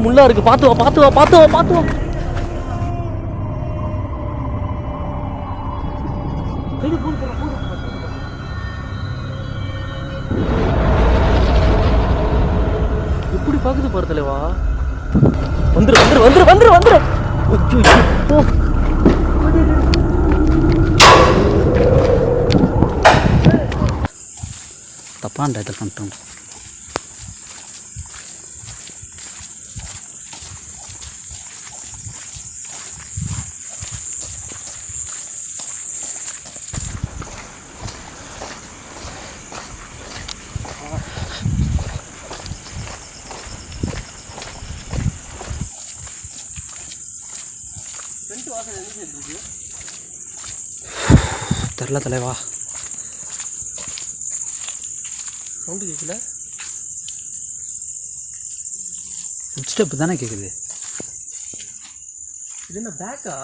முள்ளா இருக்கு. பார்த்து வா. எப்படி பாக்குது பாரு தலைவா. வந்துரு. தப்பான இடத்துல பண்ணிட்டோம். தெரில தலைவா. சவுண்டு கேட்கல. ஃபுட் ஸ்டெப் தானே கேட்குது. இது என்ன பேக்கா?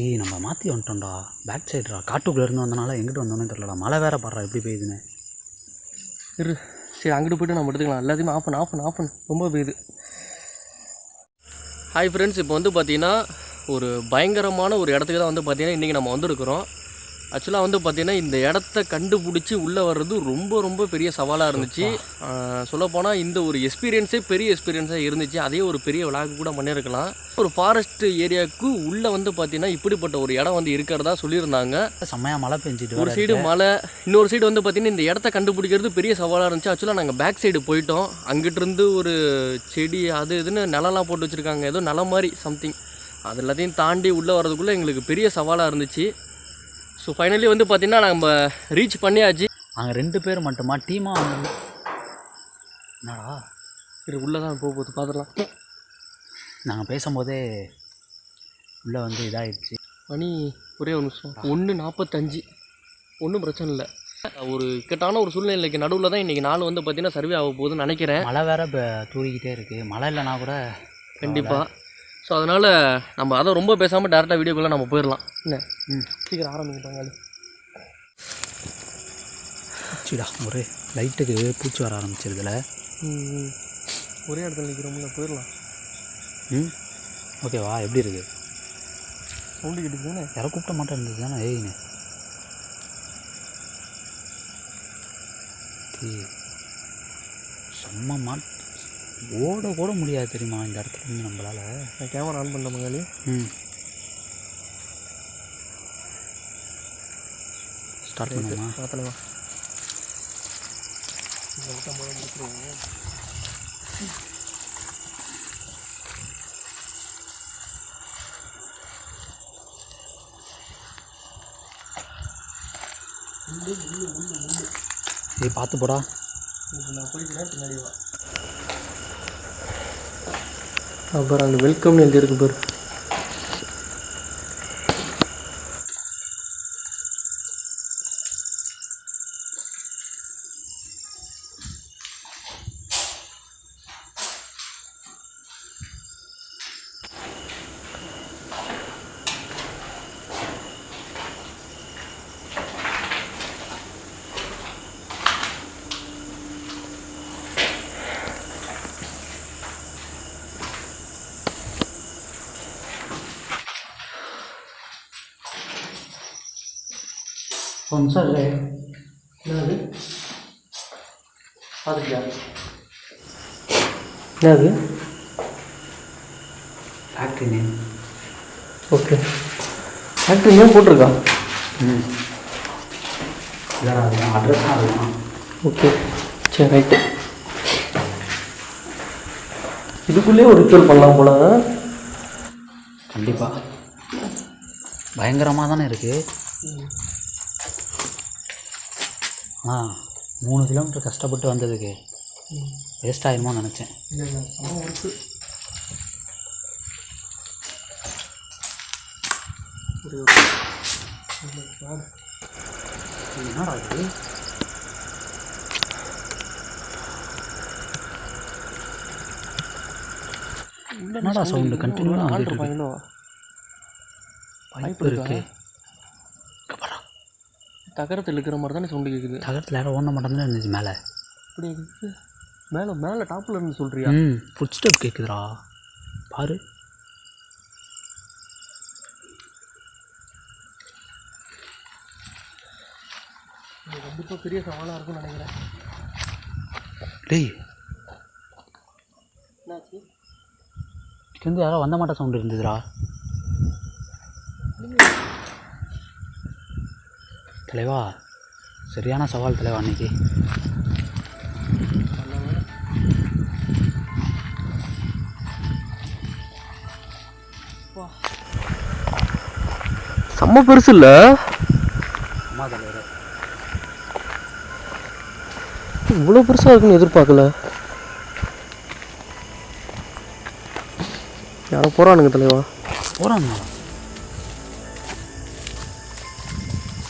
ஏய் நம்ம மாற்றி வந்துட்டோம்டா. பேக் சைடுடா. காட்டுக்குள்ளே இருந்து வந்தனால எங்கிட்ட வந்தோன்னே தெரிலடா. மழை வேற பாடுறா எப்படி பெய்யுதுன்னு. சரி அங்கிட்டு போய்ட்டு நம்ம எடுத்துக்கலாம். எல்லாத்தையுமே ஆஃப் பண்ணு. ரொம்ப பெய்யுது. ஹாய் ஃப்ரெண்ட்ஸ், இப்போ வந்து பார்த்தீங்கன்னா ஒரு பயங்கரமான ஒரு இடத்துக்கு தான் வந்து பார்த்தீங்கன்னா இன்றைக்கி நம்ம வந்துருக்குறோம். ஆக்சுவலாக வந்து பார்த்திங்கன்னா இந்த இடத்த கண்டுபிடிச்சி உள்ளே வர்றது ரொம்ப பெரிய சவாலாக இருந்துச்சு. சொல்லப்போனால் இந்த ஒரு எக்ஸ்பீரியன்ஸே பெரிய எக்ஸ்பீரியன்ஸாக இருந்துச்சு. அதே ஒரு பெரிய விளாக் கூட பண்ணியிருக்கலாம். ஒரு ஃபாரஸ்ட் ஏரியாவுக்கு உள்ளே வந்து பார்த்திங்கன்னா இப்படிப்பட்ட ஒரு இடம் வந்து இருக்கிறதா சொல்லியிருந்தாங்க. செம்மையாக மழை பெஞ்சிட்டு ஒரு சைடு மழை, இன்னொரு சைடு வந்து பார்த்திங்கன்னா இந்த இடத்த கண்டுபிடிக்கிறது பெரிய சவாலாக இருந்துச்சு. ஆக்சுவலாக நாங்கள் பேக் சைடு போயிட்டோம். அங்கிட்டிருந்து ஒரு செடி அது இதுன்னு நிலம்லாம் போட்டு வச்சுருக்காங்க. ஏதோ நிலம் மாதிரி சம்திங். அது எல்லாத்தையும் தாண்டி உள்ளே வர்றதுக்குள்ளே எங்களுக்கு பெரிய சவாலாக இருந்துச்சு. ஸோ ஃபைனலி வந்து பார்த்திங்கன்னா நம்ம ரீச் பண்ணியாச்சு. நாங்கள் 2 பேர் மட்டுமா டீமாக வந்து என்னடா சரி உள்ளே தான் போகுது பார்த்துடலாம். நாங்கள் பேசும்போதே உள்ளே வந்து இதாகிடுச்சு. மணி ஒரே ஒரு நிமிஷம் 1:45. ஒன்றும் பிரச்சனை இல்லை. ஒரு இக்கட்டான ஒரு சூழ்நிலைக்கு நடுவில் தான் இன்றைக்கி நாள் வந்து பார்த்திங்கன்னா சர்வே ஆக போகுதுன்னு நினைக்கிறேன். மழை வேறு இப்போ தூரிக்கிட்டே இருக்குது. மழை இல்லைனா கூட கண்டிப்பாக. ஸோ அதனால் நம்ம அதை ரொம்ப பேசாமல் டேரெக்டாக வீடியோக்குள்ளே நம்ம போயிடலாம். என்ன சீக்கிரம் ஆரம்பிக்கிட்டாங்க. பூச்சிடா ஒரு லைட்டுக்கு பூச்சி வர ஆரம்பிச்சிருதுல. ஒரே இடத்துல நிற்கிறோம்ல, போயிடலாம். ஓகேவா? எப்படி இருக்குது? சவுண்டு கிட்டு தானே. யாரை கூப்பிட்ட மாட்டேன் இருந்தது தானே. ஏய்னு செம்ம மாட் ஓட கூட முடியாது தெரியுமா இந்த இடத்துல இருந்து நம்மளால். நான் கேமரா ஆன் பண்ண மங்களி. ஸ்டார்ட் பண்ணுமா? பார்த்தலவா ஏய் பார்த்து போடா. நான் போய்க்கிறேன், பின்னாடி வா. அப்புறம் அங்கே வெல்கம்னு எழுதியிருக்கு பாரு. சார் என்னது பார்த்துக்கியா? என்னது? Factory name. Okay, factory name போட்டிருக்கா? இல்லைடா அது அட்ரஸ் தான் இருக்கும். ஓகே சரி ரைட்டு. இதுக்குள்ளேயே ஒரு ரிச்சுவல் பண்ணலாம் போல. கண்டிப்பாக பயங்கரமாக தானே இருக்குது. 3 கிலோமீட்டர் கஷ்டப்பட்டு வந்ததுக்கு வேஸ்ட் ஆகிடுமோ நினச்சேன். என்னடா இது? என்னடா சவுண்டு கண்டினியூவாக ஆகிட்டு இருக்கு. பைப் இருக்குது. தகரத்தில் இருக்கிற மாதிரி தானே சவுண்டு கேட்குது. தகரத்தில் யாரும் ஓட மாட்டேன்னு இருந்துச்சு மேலே. இப்படி இருக்குது. மேலே மேலே டாப்பில் இருந்து சொல்கிறியா? ஃபுட் ஸ்டெப் கேட்குதுடா பாரு. இது கண்டிப்பாக பெரிய சவாலாக இருக்கும்னு நினைக்கிறேன். டேய் என்னாச்சு? இங்கேருந்து யாரோ வந்த மாட்ட சவுண்டு இருந்ததுடா. தலைவா சரியான சவால் தலைவா அன்னைக்கு. செம்ம பெருசு இல்லை? அம்மா தலைவர் இவ்வளோ பெருசாக இருக்குன்னு எதிர்பார்க்கல. யாரோ போகிறானுங்க தலைவா. போகிறானுங்க?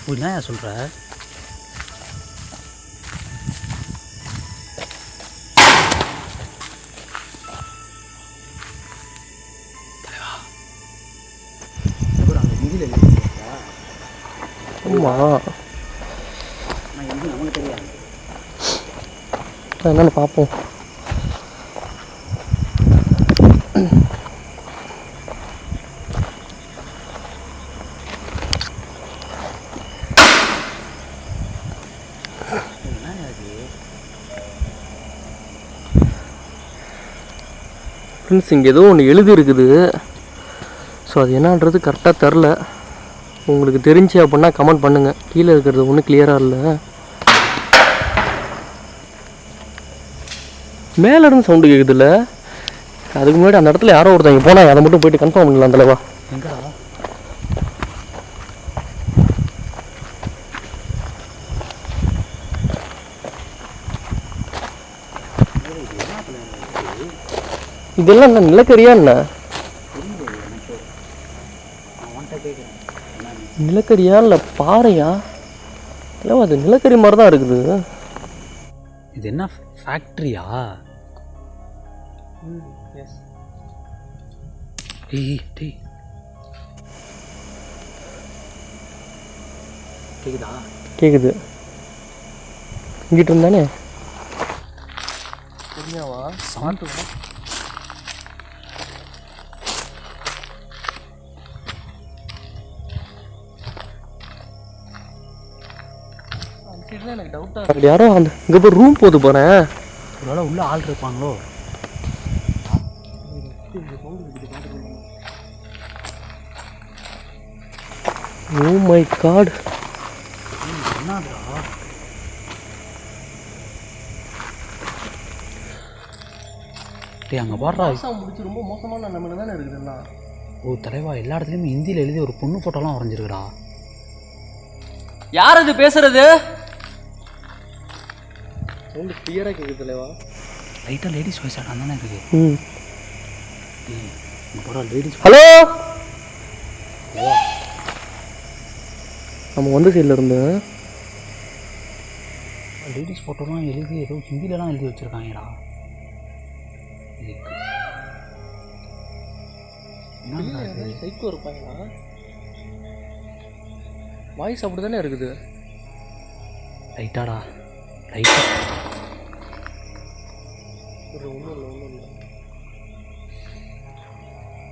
ஓ என்ன சொல்கிற? ஆமாம், நமக்கு தெரியாது. என்னன்னு பார்ப்போம். ஃப்ரெண்ட்ஸ் இங்கே ஏதோ ஒன்று எழுதி இருக்குது. ஸோ அது என்னன்றது கரெக்டாக தெரில. உங்களுக்கு தெரிஞ்சு அப்படின்னா கமெண்ட் பண்ணுங்கள். கீழே இருக்கிறது ஒன்றும் கிளியராக இல்லை. மேலேருந்து சவுண்டு கேட்குதுல்ல? அதுக்கு முன்னாடி அந்த இடத்துல யாரோ ஒருத்தவங்க போனால் அதை மட்டும் போயிட்டு கன்ஃபார்ம் பண்ணலாம் தலைவா. எங்கடா? இதெல்லாம் என்ன நிலக்கரியா என்ன? நிலக்கரியா இல்லை பாறையா? இல்லை அது நிலக்கரி மாதிரி தான் இருக்குது. இது என்ன ஃபேக்ட்ரியா? டேய் டேய் கேக்குதா? கேட்குது. இங்கிட்டு இருந்தானே தெரியாவா? சாப்பிட்டு எனக்கு டவுட்டாக யாரோ அந்த இங்கே போய் ரூம் போது போகிறேன். ஒருவேளை உள்ளே ஆள் இருப்பாங்களோ? ஓ மை காட், என்னடா டேய் அங்கே பாடுறா. முடிச்சு ரொம்ப மோசமான நிலைமையில தானே இருக்குதுன்னா. ஓ தலைவா எல்லா இடத்துலையுமே ஹிந்தியில் எழுதி ஒரு பொண்ணு ஃபோட்டோலாம் வரைஞ்சிருக்குடா. யார் அது பேசுறது? சவுண்டு கிளியராக கேட்குது தலைவா. லைட்டாக லேடிஸ் வாய்ஸ் ஆட்டம் தானே இருக்குது. டேய் இங்கே போகிற லேடிஸ். ஹலோ, நம்ம வந்து சைடில் இருந்து லேடிஸ் ஃபோட்டோலாம் எழுதி ஏதோ ஹிந்திலலாம் எழுதி வச்சுருக்காங்கடா. என்ன சைக்கோ இருப்பாங்களா? வாய்ஸ் அப்படி தானே இருக்குது. லைட்டாடா லைட்டா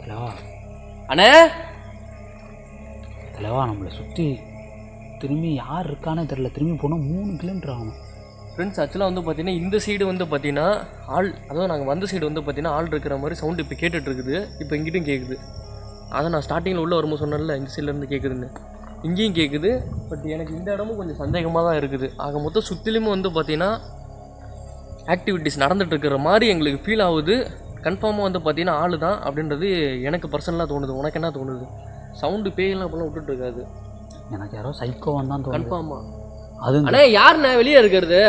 தலைவா. அண்ணே தலைவா நம்மளை சுற்றி திரும்பி யார் இருக்கானே தெரில. திரும்பி போனால் 3 கிலோமீட்டர் ஆகணும். ஃப்ரெண்ட்ஸ் ஆக்சுவலாக வந்து பார்த்தீங்கன்னா இந்த சைடு வந்து பார்த்தீங்கன்னா ஆள், அதாவது நாங்கள் வந்த சைடு வந்து பார்த்தீங்கன்னா ஆள் இருக்கிற மாதிரி சவுண்டு இப்போ கேட்டுட்ருக்குது. இப்போ இங்கிட்டும் கேட்குது. அதை நான் ஸ்டார்டிங்கில் உள்ளே வரும்போது சொன்னேன்ல இந்த சைட்லேருந்து கேட்குதுன்னு. இங்கேயும் கேட்குது. பட் எனக்கு இந்த இடமும் கொஞ்சம் சந்தேகமாக தான் இருக்குது. ஆக மொத்தம் சுற்றிலுமே வந்து பார்த்தீங்கன்னா ஆக்டிவிட்டீஸ் நடந்துகிட்ருக்கிற மாதிரி எங்களுக்கு ஃபீல் ஆகுது. கன்ஃபார்மாக வந்து பார்த்தீங்கன்னா ஆள் தான் அப்படின்றது எனக்கு பர்சனலாக தோணுது. உனக்கு என்ன தோணுது? சவுண்டு பேயெல்லாம் அப்போல்லாம் விட்டுட்ருக்காது. எனக்கு யாரோ சைக்கோவான் தான் தோணுது. கன்ஃபார்மாக அது அண்ணே யாருண்ணே வெளியே இருக்கிறது?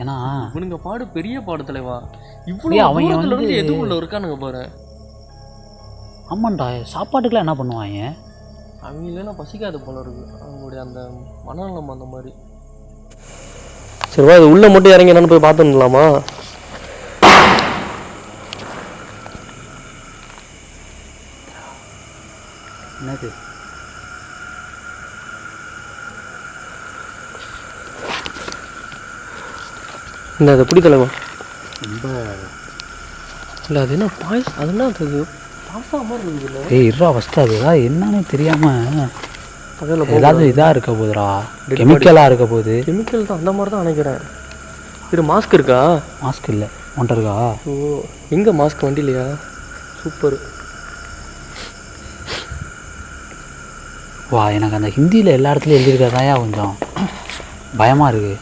ஏன்னா இவனுங்க பாடு பெரிய பாடு தலைவா. இவ்வளோ அவங்க வந்து எதுவும் இருக்கானுங்க பாரு. ஆமாண்டா சாப்பாட்டுக்கெலாம் என்ன பண்ணுவாங்க? அவங்க இல்லைன்னா பசிக்காது போல இருக்கு. அவங்களுடைய அந்த மனநலம் அந்த மாதிரி. சரிவா இது உள்ளே மட்டும் இறங்கி என்னன்னு போய் பார்த்துக்கலாமா? என்னது இந்த அதை பிடி தலைவா. ரொம்ப இல்லை அது என்ன பாய்ஸ், அது என்ன அது பாசா மாதிரி இருக்குது. இல்லை ஏய் இருறா ஃபஸ்ட்டு அதுதான் என்னன்னு தெரியாமல் அதில் ஏதாவது இதாக இருக்க போகுதுடா, கெமிக்கலாக இருக்க போகுது. கெமிக்கல் தான், அந்த மாதிரி தான் நினைக்கிறேன். இது மாஸ்க் இருக்கா? மாஸ்க் இல்லை ஒன்றை இருக்கா? ஓ எங்கே மாஸ்க் வண்டி இல்லையா? சூப்பர். வா எனக்கு அந்த ஹிந்தியில் எல்லா இடத்துலையும் எழுதியிருக்கிறதாயா கொஞ்சம் பயமாக இருக்குது.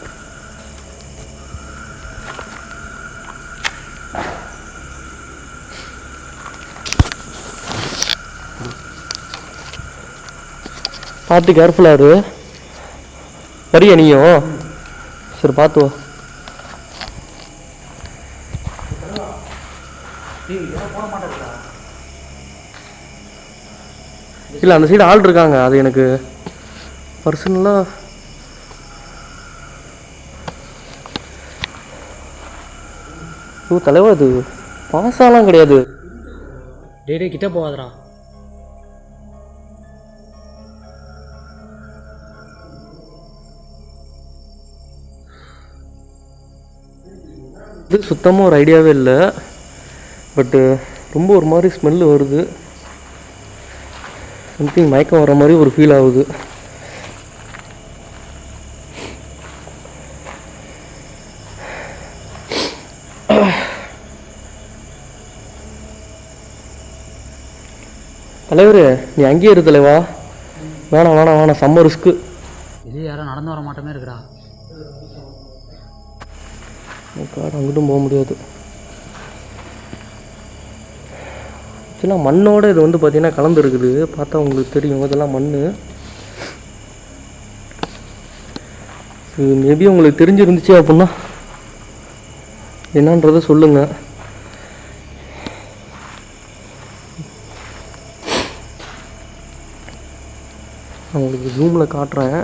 பார்த்து கேர்ஃபுல்லாக இரு. வரியா நீயும்? சரி பார்த்து வா. இல்லை அந்த சைடு ஆள் இருக்காங்க, அது எனக்கு பர்சனலாக தலைவா இது பாசாலாம் கிடையாது. டே கிட்ட போகாதடா. இது சுத்தமாக ஒரு ஐடியாவே இல்லை. பட்டு ரொம்ப ஒரு மாதிரி ஸ்மெல்லு வருது. சம்திங் மயக்கம் வர மாதிரி ஒரு ஃபீல் ஆகுது. தலைவர் நீ அங்கேயே இரு தலைவா. வேணாம் வேணாம் வேணாம், செம்ம ரிஸ்க்கு. இது யாரும் நடந்து வர மாட்டோமே இருக்குடா. காடு அங்கிட்டும் போக முடியாது. ஆக்சுவலாக மண்ணோட இது வந்து பார்த்தீங்கன்னா கலந்துருக்குது. பார்த்தா உங்களுக்கு தெரியும் இதெல்லாம் மண். இது மேபி உங்களுக்கு தெரிஞ்சிருந்துச்சு அப்படின்னா என்னன்றதை சொல்லுங்கள். நான் உங்களுக்கு ஜூமில் காட்டுறேன்.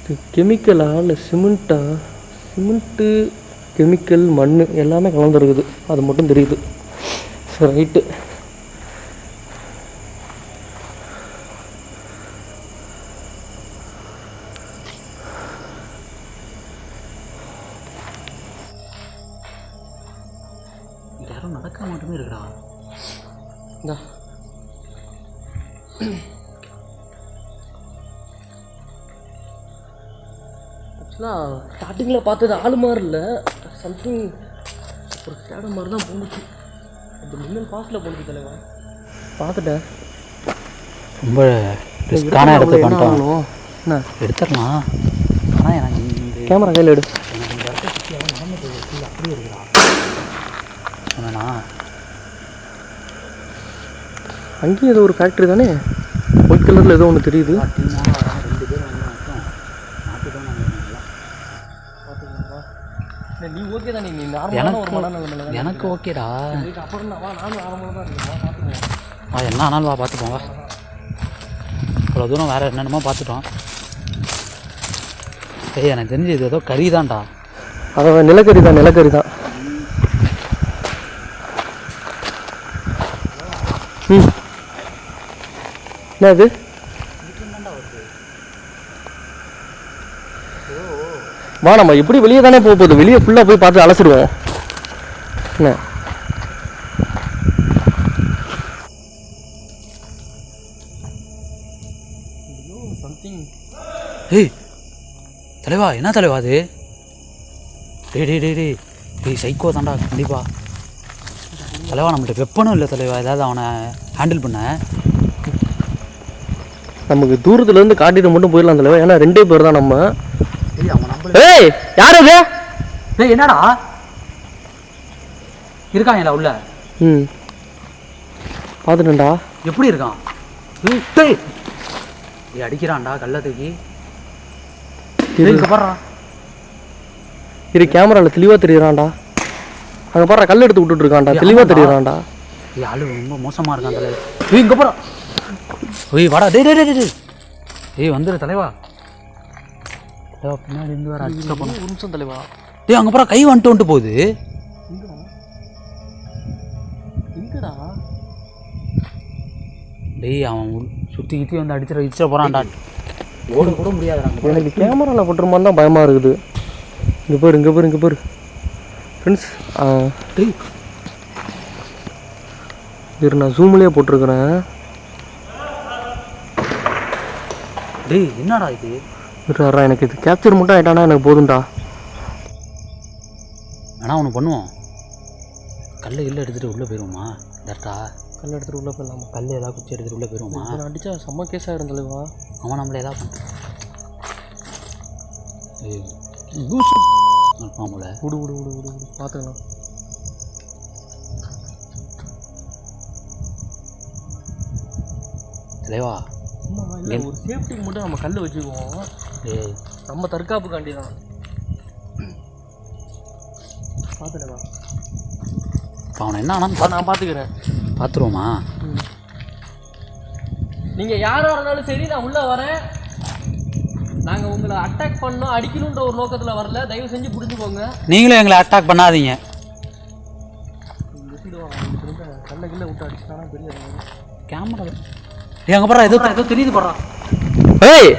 இது கெமிக்கலா இல்லை சிமெண்ட்டா? சிமெண்ட்டு, கெமிக்கல், மண் எல்லாமே கலந்துருக்குது, அது மட்டும் தெரியுது. சரி ரைட்டு. யாரும் நடக்க மாட்டோமே இருக்குடா. இந்தா ஆக்சுவலாக ஸ்டார்டிங்கில் பார்த்தது ஆள் மாதிரி இல்லை, சம்திங் ஒரு கேட மாதிரி தான் போணுச்சு. அது மின்னல் பாஸ்டில் போணுச்சு தலைவா. பார்த்துட்டேன். ரொம்ப ரிஸ்கான இடத்துல பண்ணிட்டோம். என்ன எடுத்துடலாம். ஆனால் எனக்கு இந்த கேமரா கையில் எடு. எனக்கு இந்த இடத்த சுற்றி அவன் நடந்து போய் அப்படியே இருக்குடா. சொன்னா அங்கேயும் ஏதோ ஒரு ஃபேக்ட்ரி தானே, ஒயிட் கலரில் ஏதோ ஒன்று தெரியுது. 2 பேர் வந்து மட்டும் மாற்றிட்டோம். நீ ஓகே தான், நீ நார்மலான ஒரு எனக்கு எனக்கு ஓகேடா. அப்புறம் வா, நானும் நார்மலாக தான் இருக்கேன். பார்த்துக்கோங்க. வா என்ன ஆனாலும் வா பார்த்துப்போம். வா இவ்வளோ தூரம் வேறு என்னென்னமோ பார்த்துட்டோம். ஏய் எனக்கு தெரிஞ்சு இது ஏதோ கறி தான்டா. அதான் நிலக்கரி தான், நிலக்கரி தான். ம் என்ன அது? வா நம்ம எப்படி வெளியே தானே போக போகுது, வெளியே ஃபுல்லாக போய் பார்த்து அலசிடுவோம். என்ன சம்திங். ஏய் தலைவா, என்ன தலைவா அது? டேய் டேய் டேய் டேய் டேய் சைக்கோ தாண்டா கண்டிப்பா. தலைவா நம்மள்ட்ட வெப்பனும் இல்லை தலைவா, ஏதாவது அவனை ஹேண்டில் பண்ண. நமக்கு தூரத்துலேருந்து காட்டிட்டு மட்டும் போயிடலாம் தலைவா, ஏன்னா 2 பேர் தான் நம்ம. ஏய் யார் அது? டேய் என்னடா இருக்காங்களா உள்ள? ம் பார்த்துட்டேன்டா. எப்படி இருக்கான்? டேய் டேய் அடிக்கிறான்டா கல்லை தூக்கி. பாடுறா இது கேமராவில் தெளிவாக தெரியுறான்டா. அங்கே பாடுற கல் எடுத்து விட்டுட்டு இருக்கான்டா, தெளிவாக தெரியுறான்டா. ஏய் ஆளு ரொம்ப மோசமாக இருக்கான் தலைவா. ஏய் இங்கே போகிறா. ஏய் வாடா. டேய் டேய் டேய் ஏய் வந்துடு தலைவா. தலைவா பின்னாடி இருந்து வேறு அடிச்சுட்டு போகணும். ஒரு நிமிஷம் தலைவா. டேய் அங்கே போகிறா, கை வந்துட்டு போகுது. எங்கடா? டேய் அவன் சுற்றி கித்தி வந்து அடிச்சிட போகிறான்டா. ஓட கூட முடியாது. எனக்கு கேமராவில் போட்டுருமான்னு தான் பயமாக இருக்குது. இங்கே பாரு இங்கே பாரு இங்கே பாரு ஃப்ரெண்ட்ஸ். இரு நான் ஜூம்லேயே போட்டிருக்கிறேன். டேய் என்னடா இது? இருடா எனக்கு இது கேப்சர் மட்டும் ஆகிட்டானா எனக்கு போதும்டா. ஆனால் ஒன்று பண்ணுவோம், கல் எடுத்துகிட்டு உள்ளே போயிடுவோமா? டேரக்டா கல் எடுத்துகிட்டு உள்ளே போயிடலாமா? கல் ஏதாவது குச்சி எடுத்துகிட்டு உள்ளே போயிடுவோமா? நான் அடித்தா செம்ம கேஸ் ஆகிடும் தலைவா. அவன் நம்மளே ஏதாவது பண்ணுறான் போல. விடு விடு விடு விடு விடு பார்த்துக்கலாம். தலைவா ஒரு சேஃப்டிக்கு மட்டும் நம்ம கல் வச்சுக்குவோம். நம்ம தற்காப்புக்காண்டி தான். பார்த்துடவா அவனை என்ன ஆனால் நான் பார்த்துக்கிறேன். பார்த்துருவோமா? நீங்கள் யாராக இருந்தாலும் சரி நான் உள்ளே வரேன். நாங்கள் உங்களை அட்டாக் பண்ணோம் அடிக்கணுன்ற ஒரு நோக்கத்தில் வரல. தயவு செஞ்சு புரிஞ்சுக்கோங்க. நீங்களும் எங்களை அட்டாக் பண்ணாதீங்க. இந்த சைடு கல்ல கில்ல விட்டு அடிச்சுட்டானா பெரிய கேமரா எங்கே போடுறா? ஏதோ தெரியுது போடுறா. ஏய்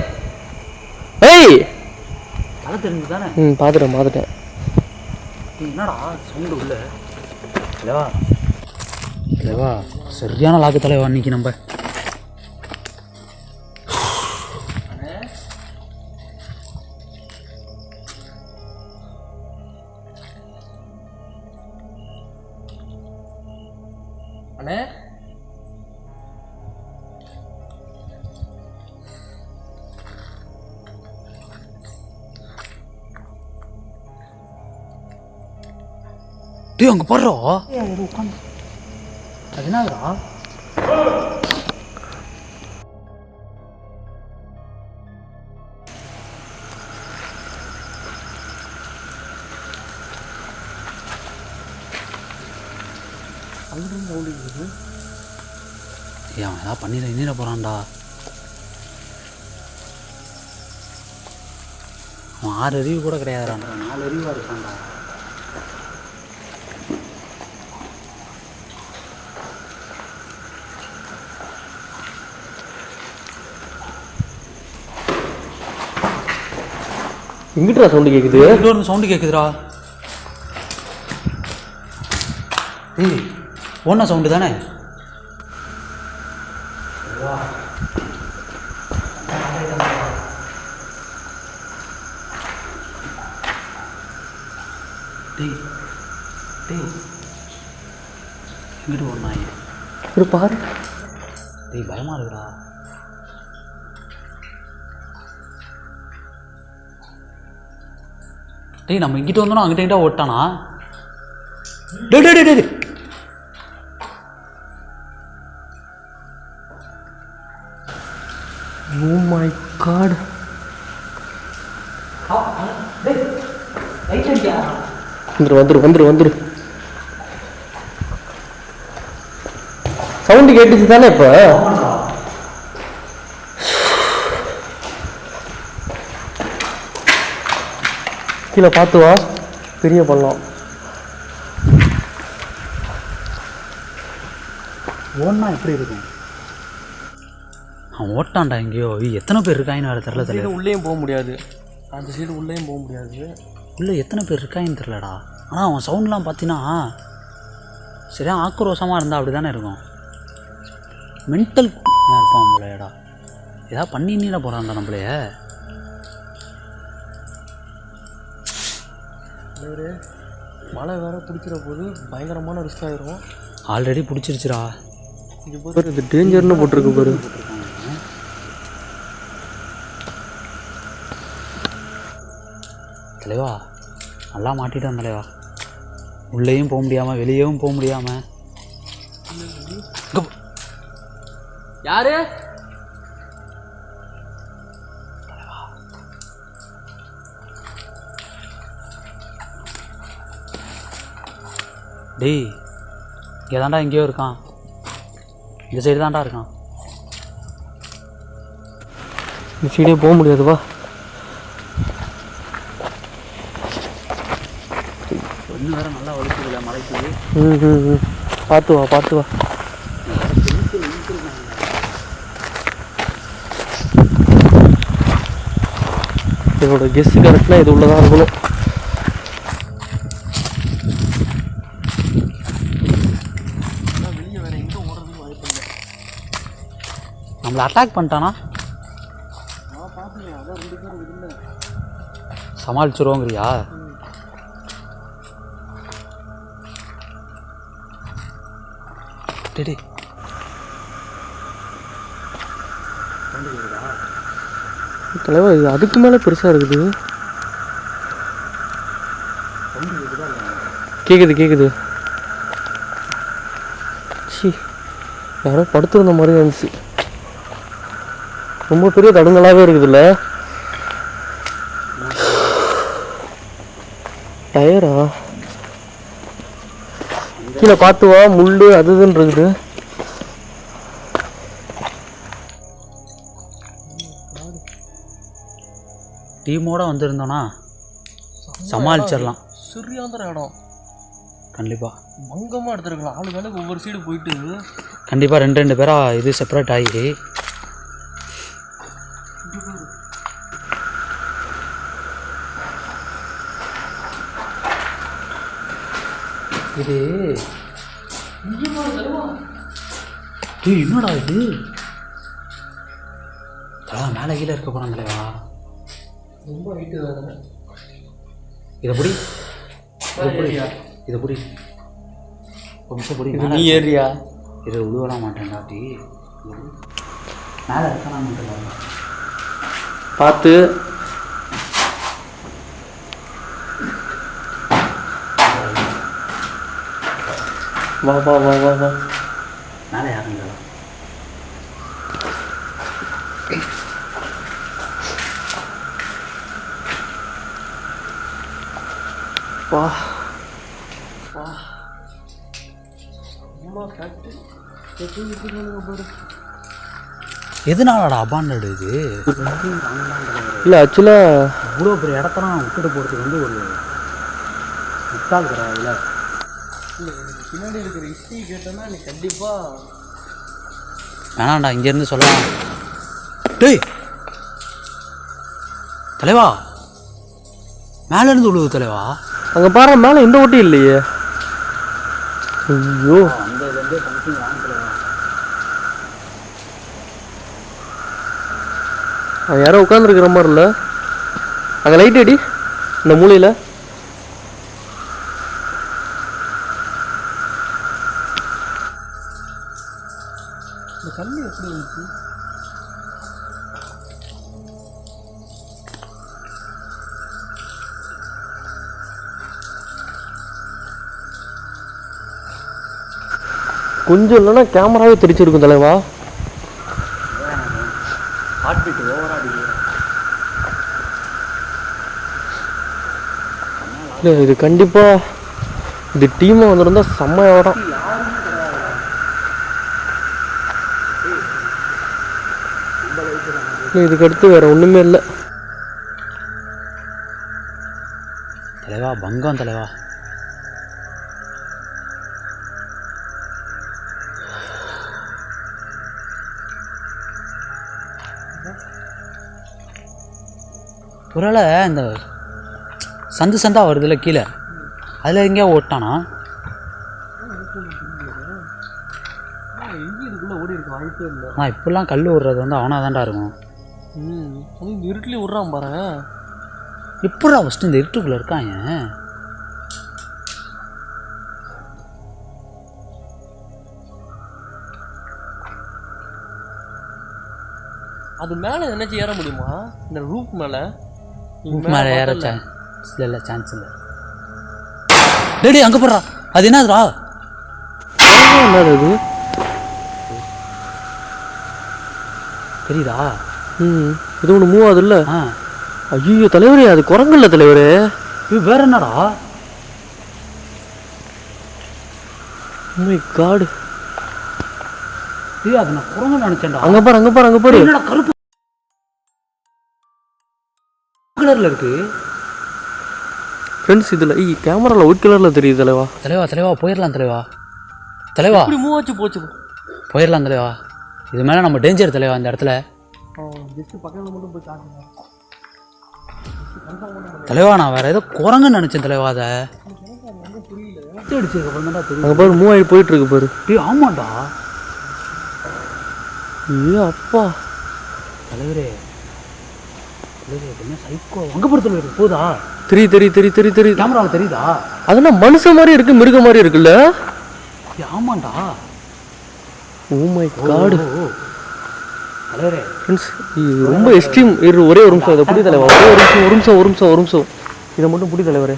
ஏய் அதை தெரிஞ்சு தானே? பார்த்துட்டேன். என்னடா சவுண்டு உள்ள? தலைவா சரியான லாக்கு தலைவா. இன்னைக்கு நம்ம அண்ணே டேய் அங்கே போடுறோம். உட்காந்து அது என்னதுடா? அவன் ஏதாவது பண்ணிட போகிறான்டா. அவன் 6 அறிவு கூட கிடையாதுடா. 4 அறிவாக இருக்கான்டா. எங்கிட்டா சவுண்டு கேட்குது? இன்னொரு சவுண்டு கேட்குதுடா. ஏய் ஒன்றா சவுண்டு தானே? டேய் டேய் இங்கிட்டு ஒரு நாய் ஒரு பாரு. டேய் பயமாக இருக்குடா. டேய் நம்ம இங்கிட்ட வந்தோம் அங்கிட்ட ஓட்டானா? டே டே டே டே ஓ மை காட். வந்துரு சவுண்டு கேட்டுச்சு தானே இப்போ? கீழே பார்த்து வா, பெரிய பள்ளம். ஓடனா எப்படி இருக்கும்? அவன் ஓட்டான்டா எங்கேயோ. எத்தனை பேர் இருக்காங்கன்னு வேறு தெரில. சைடு உள்ளேயும் போக முடியாது, அந்த சைடு உள்ளேயும் போக முடியாது. உள்ளே எத்தனை பேர் இருக்காங்கன்னு தெரிலடா. ஆனால் அவன் சவுண்ட்லாம் பார்த்தீங்கன்னா சரியா ஆக்ரோஷமாக இருந்தால் அப்படி தானே இருக்கும். மென்டல் இருப்பான் போலையடா. ஏதாவது பண்ணினீட போகிறான்டா நம்மளைய. மழை வேற பிடிச்சிட போது பயங்கரமான ரிஸ்க் ஆயிரும். ஆல்ரெடி பிடிச்சிருச்சுடா. இது பாரு, இது டேஞ்சர்னு போட்டிருக்கு பாரு. தலைவா நல்லா மாட்டிட்டான் தலைவா. உள்ளேயும் போக முடியாமல் வெளியேவும் போக முடியாமல். யாரு? டேய் இங்கே தாண்டா எங்கேயோ இருக்கான். இந்த சைடு தாண்டா இருக்கான். இந்த சைடே போக முடியாது. வா, ஒன்று வேறு நல்லா வலிக்குதுல மலைக்கு. பார்த்து வா, பார்த்து வா. என்னோட கெஸ்ட் கரெக்டாக இது உள்ளதாக இருக்கணும். வெளியே வேறு எங்கே ஓடுறதுக்கு வாய்ப்பு இல்லை. நம்மளை அட்டாக் பண்ணிட்டானா? பார்த்துங்க, அதான் 2 பேரும் இல்லை. சமாளிச்சிருவோங்கிறியா? டேடி தலைவா, இது அதுக்கு மேலே பெருசாக இருக்குது. கேட்குது. சி, யாரோ படுத்துருந்த மாதிரி இருந்துச்சு. ரொம்ப பெரிய தடுங்களாகவே இருக்குதுல்ல. டயரா கீழே பார்த்து வா, முள் அது இதுன்னு இருக்குது. டீமோட வந்திருந்தோன்னா சமாளிச்சிடலாம். சரியான இடம். கண்டிப்பாக மங்கமாக எடுத்துருக்கலாம். ஆளு வேலைக்கு ஒவ்வொரு சைடு போயிட்டு கண்டிப்பாக 2 பேராக இது செப்பரேட் ஆகி இது என்னடா இது? தலைவா மேலே கீழே இருக்க போகிறான் தலைவா. ரொம்ப ஹைட்டு வேறு. இதை புடி கொஞ்சம் புடி. நீ ஏறியா? இதை உழுவலாம் மாட்டேன்டா. டீ மேலே இருக்கானா பார்த்து. வா. மேலே யாருங்க? வா. அம்மா ஃபேக்ட்ரி எதுனாலடா அபாண்டட் இது? இல்லை, ஆக்சுவலாக இவ்வளோ பெரிய இடத்தெல்லாம் விட்டுட்டு போகிறதுக்கு வந்து ஒரு முட்டாள் கிடையாதுல. இல்லை, பின்னாடி இருக்கிற ஹிஸ்ட்ரி கேட்டோன்னா நீ கண்டிப்பாக வேணாண்டா, இங்கேருந்து சொல்லலாம். டேய் தலைவா, மேலேருந்து விழுவு தலைவா. அங்கே பாரு, மேலே எந்த ஓட்டும் இல்லையே. ஐயோ, அந்த இதுலேருந்தே சம்திங் வாங்க தலைவா. அவன் யாரோ உட்காந்துருக்கிற மாதிரி இல்லை. அங்கே லைட் அடி, இந்த மூலையில். இந்த கண்ணு எப்படி இருந்துச்சு? கொஞ்சம் இல்லைன்னா கேமராவே தெரிச்சிருக்கும் தலைவா. ஹார்ட் பீட் ஓவராக இல்லை, இது கண்டிப்பாக இது டீமாக வந்திருந்தா செம்ம இடம். இதுக்கு அடுத்து வேற ஒன்றுமே இல்லை தலைவா. பங்கம் தலைவா. ஒருவேளை இந்த சந்தா வருதுல்ல கீழே, அதில் எங்கேயா ஓட்டானா? ஓடி இருக்கு வாய்ப்பே இல்லை. ஆனால் இப்படிலாம் கல் விடுறது வந்து அவனாக தான்டா இருக்கும். அதுவும் இருட்டிலே விட்றான் பாரு. எப்படா ஃபஸ்ட்டு இந்த இருட்டுக்குள்ளே இருக்காங்க? அது மேலே நினைச்சு ஏற முடியுமா? இந்த ரூப் மேலே ஏற சான்ஸ் இல்லை, சான்ஸ் இல்லை. டேடி அங்கே போடுறா. அது என்னதுடா? என்னது அது? தெரியுதா? இது ஒன்று மூவ் ஆகுது இல்லை? ஐயோ தலைவரே, அது குரங்கு இல்லை தலைவரே. இது வேற என்னடா? My god. ஏய், அது நான் குரங்கு நினைச்சேன்டா. அங்கே பாரு. என்னடா கருப்பு கலரில் இருக்கு ஃப்ரெண்ட்ஸ். இதில் கேமராவில் ஒயிட் கலரில் தெரியுது தலைவா. தலைவா போயிடலாம் தலைவா. இப்படி மூவ் ஆச்சு போச்சு. போயிடலாம் தலைவா. இது மேலே நம்ம டேஞ்சர் தலைவா. இந்த இடத்துல ஜஸ்ட் பக்கத்தில் மட்டும் போய் காட்டுங்க. தலைவா நான் வேற ஏதோ குரங்குன்னு நினச்சேன் தலைவா அதை அடிச்சதுக்கப்புறம் தான்டா தெரியும். அங்கே பாரு மூவ் ஆகி போயிட்டு இருக்கு பாரு. டேய் ஆமாண்டா ஏ அப்பா தலைவரே தலைவரே என்ன சைக்கோ அங்கே போகிற தலைவர் போதா தெரி கேமராவில் தெரியுதா? அதெல்லாம் மனுஷன் மாதிரி இருக்கு, மிருக மாதிரி இருக்குல்ல. டேய் ஆமாண்டா. ஓ மை காட் தலைவரே ஃப்ரெண்ட்ஸ் இது ரொம்ப எக்ஸ்ட்ரீம். ஒரே ஒரு நிமிஷம் இதை புடி தலைவா, ஒரு நிமிஷம் இதை மட்டும் புடி தலைவரே.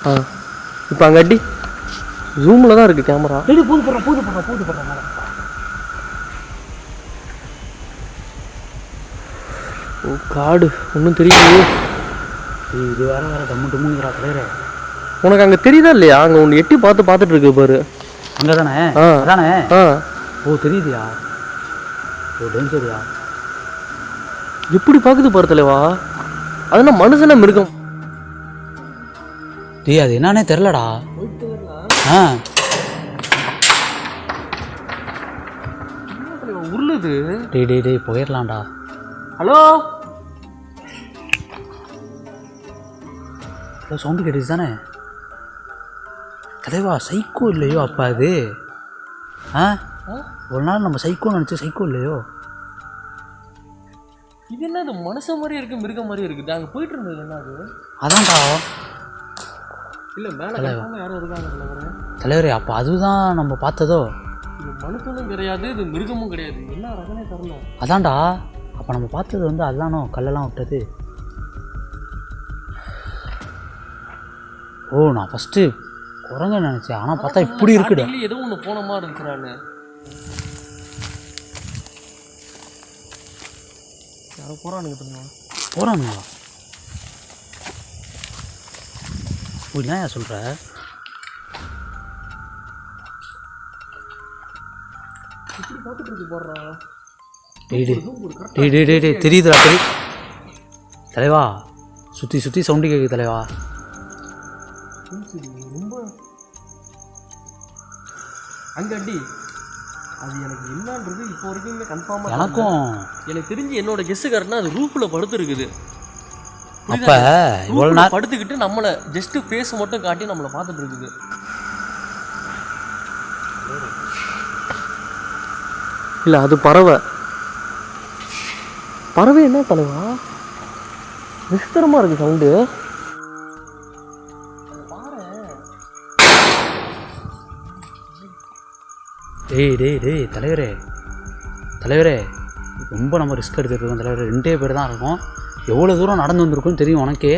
ஆ இப்போ அங்கே அடி ஜூமில் தான் இருக்குது கேமரா. டேய் போது போடுறேன் மேலே. ஓ காடு ஒன்றும் தெரியலையே. இது வேற டம்முங்கிறா தலைவரே. உனக்கு அங்கே தெரியுதா இல்லையா? அங்கே ஒன்று எட்டி பார்த்துட்டு இருக்கு பாரு. அங்கே தானே? அதானே? ஓ தெரியுதியா? ஓ டேஞ்சரியா? எப்படி பார்க்குது பாரு தலைவா. அதெல்லாம் மனுஷனா மிருகம்? டேய் அது என்னன்னே தெரிலடா. உருளுது. டேய் போயிடலாம்டா. ஹலோ சவுண்டு கேட்டுச்சு தானே தலைவா? சைக்கோ இல்லையோ அப்பா அது? ஒரு நாள் நம்ம சைக்கோன்னு நினச்சி சைக்கோ இல்லையோ? இது என்ன அது மனுஷன் மாதிரி இருக்கு, மிருகம் மாதிரி இருக்குது. அங்கே போயிட்டு இருந்தது என்ன அது? அதான்டா. இல்லை மேலே யாரும் இருக்காங்க தலைவரே. அப்போ அதுதான் நம்ம பார்த்ததோ? இது மனுஷனும் கிடையாது, இது மிருகமும் கிடையாது, என்ன ரகனே தரணும். அதான்டா. அப்போ நம்ம பார்த்தது வந்து அதுதானோ கல்லெல்லாம் விட்டது? ஓ நான் ஃபஸ்ட்டு குரங்க நினச்சேன், ஆனால் பார்த்தா இப்படி இருக்குடா. ஏதோ ஒன்று போன மாதிரி இருக்கிறான்னு. யாரோ போகிறானுங்க. ஓ என்ன சொல்கிற? டேய் தெரியுதுடா தலைவா. சுற்றி சவுண்டு கேட்குது தலைவா. ரொம்ப அங்கே அடி. அது எனக்கு என்னன்றது இப்போ வரைக்கும் கன்ஃபார்மாக எனக்கும் எனக்கு தெரிஞ்சு என்னோட கெஸ்ஸு கரெக்டாக அது ரூஃபில் படுத்துருக்குது. அப்போ இவ்வளோ நேரம் படுத்துக்கிட்டு நம்மளை ஜஸ்ட்டு ஃபேஸ் மட்டும் காட்டி நம்மளை பார்த்துட்டு இருக்குது. இல்லை அது பறவை என்ன தலைவா விசித்திரமாக இருக்குது சவுண்டு. டேய் தலைவரே ரொம்ப நம்ம ரிஸ்க் எடுத்துகிட்டு இருக்கோம் தலைவரே. 2 பேர் தான் இருக்கும். எவ்வளோ தூரம் நடந்து வந்திருக்குன்னு தெரியும் உனக்கே.